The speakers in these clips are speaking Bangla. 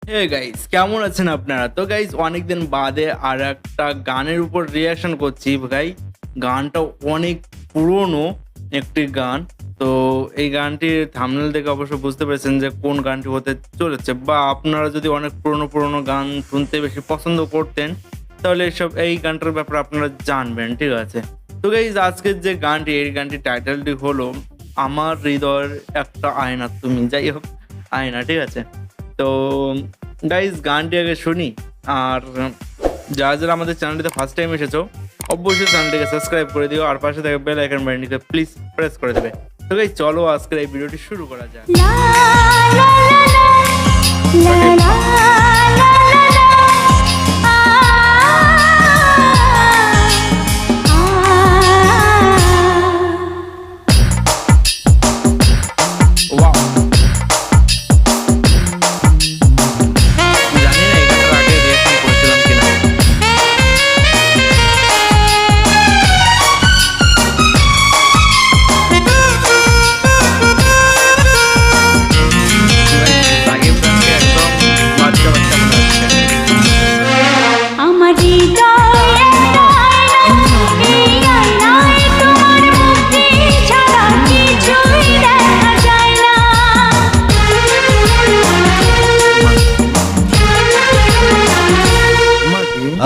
হে গাইস, কেমন আছেন আপনারা? তো গাইস, অনেকদিন বাদে আর একটা গানের উপর রিয়াকশন করছি ভাই। গানটা অনেক পুরনো একটি গান। তো এই গানটির থাম্বনেল দেখে অবশ্য বুঝতে পেরেছেন যে কোন গানটি হতে চলেছে, বা আপনারা যদি অনেক পুরনো পুরনো গান শুনতে বেশি পছন্দ করতেন তাহলে এই গানটার ব্যাপারে আপনারা জানবেন, ঠিক আছে? তো গাইস, আজকের যে গানটি, এই গানটির টাইটেলটি হলো আমার হৃদয়ের একটা আয়না তুমি। যাই হোক, আয়না, ঠিক আছে? তো গাইজ, গানটি আগে শুনি। আর যারা যারা আমাদের চ্যানেলটিতে ফার্স্ট টাইম এসেছো, অবশ্যই চ্যানেলটিকে সাবস্ক্রাইব করে দিও, আর পাশে থাকা বেল আইকন বাটনটিকে প্লিজ প্রেস করে দেবে। তো গাইজ, চলো আজকের এই ভিডিওটি শুরু করা যাক।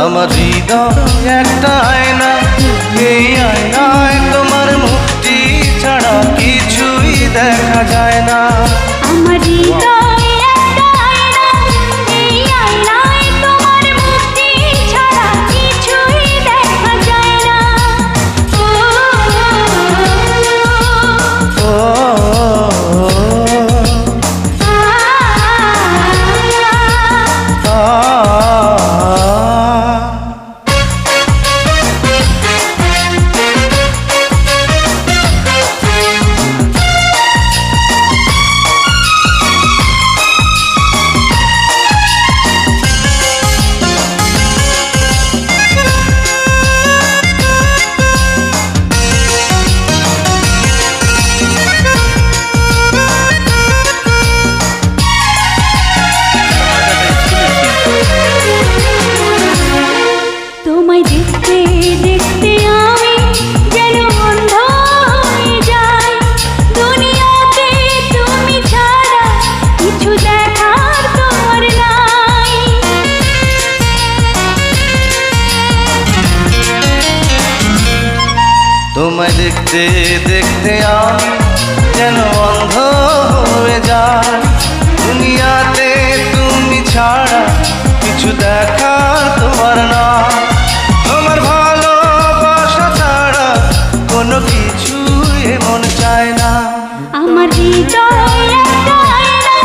আমার হৃদয় একটা আয়না, এই আয়নায় তোমার মুক্তি ছাড়া কিছুই দেখা যায় না। আমার হৃদয় একটা আয়না, এই আয়নায় তোমার মুক্তি ছাড়া কিছুই দেখা যায় না। তোমায় দেখতে দেখতে আমি যেন অন্ধ হয়ে যাই, দুনিয়াতে তুমি ছাড়া কিছু দেখার তোমার নাই। তোমায় দেখতে দেখতে আমি যেন অন্ধ হয়ে যাই, দুনিয়াতে তুমি ছাড়া কিছু দেখার তোমার না। তোমার ভালোবাসা ছাড়া কোনো কিছু এমন চায় না। আমার হৃদয় একটা আয়না,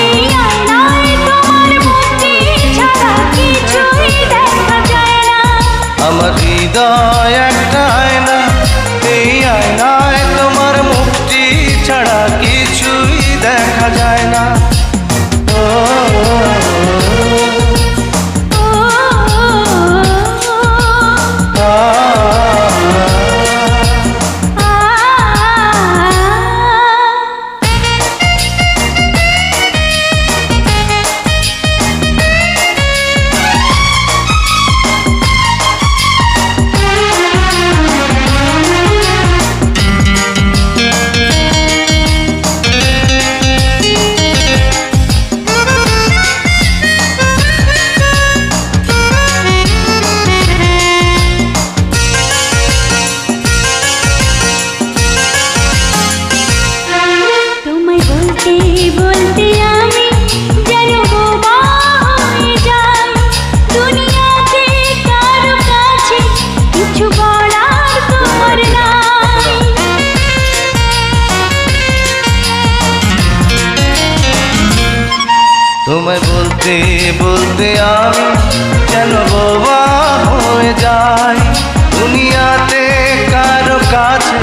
এই আয়নায় তোমার মুক্তি ছাড়া কিছুই দেখা যায় না। আমার হৃদয় একটা আয়না, এই আয়নায় তোমার মুক্তি ছাড়া কিছুই দেখা যায় না। বলতে আমি যেন বোবা হয়ে যাই, দুনিয়াতে কারো কাছে কিছু বলার তোমার নাই। তোমায় বলতে বলতে আমি যেন বোবা হয়ে যাই, দুনিয়াতে কারো কাছে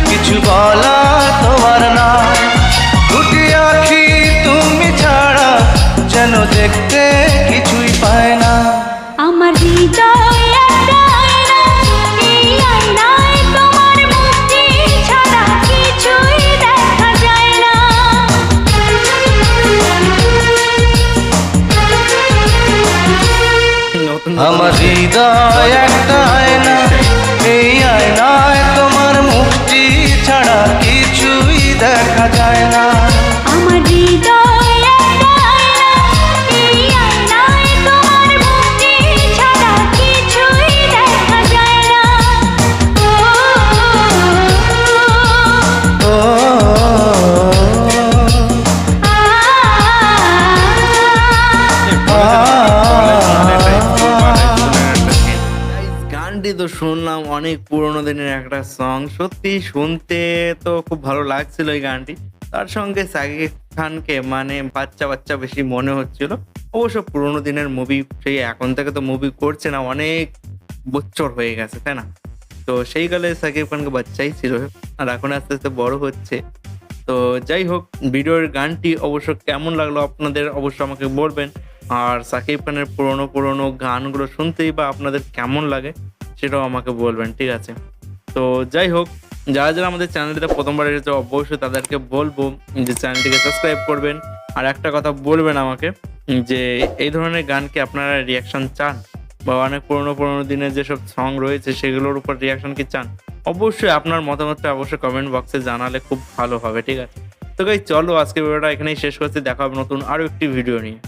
কিছু বলা তোমার নাই। দুটি আঁখি তুমি ছাড়া যেন দেখতে কিছুই পায় না। আমার হৃদয় একটা আয়না, এই আয়নায় তোমার মুক্তি ছাড়া কিছুই দেখা যায় না। আমার হৃদয় একটা আয়না, এই আয়নায় তোমার মুখটি ছাড়া কিছুই দেখা যায় না। আমার হৃদয় একটা আয়না, এই আয়নায় তোমার মুক্তি ছাড়া কিছুই দেখা যায় না। ও, ও গানটি তো শুনলাম, অনেক পুরোনো দিনের একটা সং, সত্যি শুনতে তো খুব ভালো লাগছিল এই গানটি। তার সঙ্গে সাকিব খানকে মানে বাচ্চা বাচ্চা বেশি মনে হচ্ছিল। অবশ্য পুরোনো দিনের মুভি, সেই এখন থেকে তো মুভি করছে না, অনেক বছর হয়ে গেছে, তাই না? তো সেই কালে সাকিব খানকে বাচ্চাই ছিল, আর এখন আস্তে আস্তে বড় হচ্ছে। তো যাই হোক, ভিডিওর গানটি অবশ্য কেমন লাগলো আপনাদের অবশ্যই আমাকে বলবেন। আর সাকিব খানের পুরোনো পুরোনো গানগুলো শুনতেই বা আপনাদের কেমন লাগে সেটাও আমাকে বলবেন, ঠিক আছে? তো যাই হোক, যারা যারা আমাদের চ্যানেলটিতে প্রথমবার এসেছে অবশ্যই তাদেরকে বলবো যে চ্যানেলটিকে সাবস্ক্রাইব করবেন। আর একটা কথা বলবেন আমাকে যে এই ধরনের গানকে আপনারা রিয়াকশন চান, বা অনেক পুরোনো পুরোনো দিনের যেসব সং রয়েছে সেগুলোর উপর রিয়াকশন কি চান, অবশ্যই আপনার মতামতটা অবশ্যই কমেন্ট বক্সে জানালে খুব ভালো হবে, ঠিক আছে? তো গাইস চলো আজকে ভিডিওটা এখানেই শেষ করছি, দেখা হবে নতুন আরো একটি ভিডিও নিয়ে।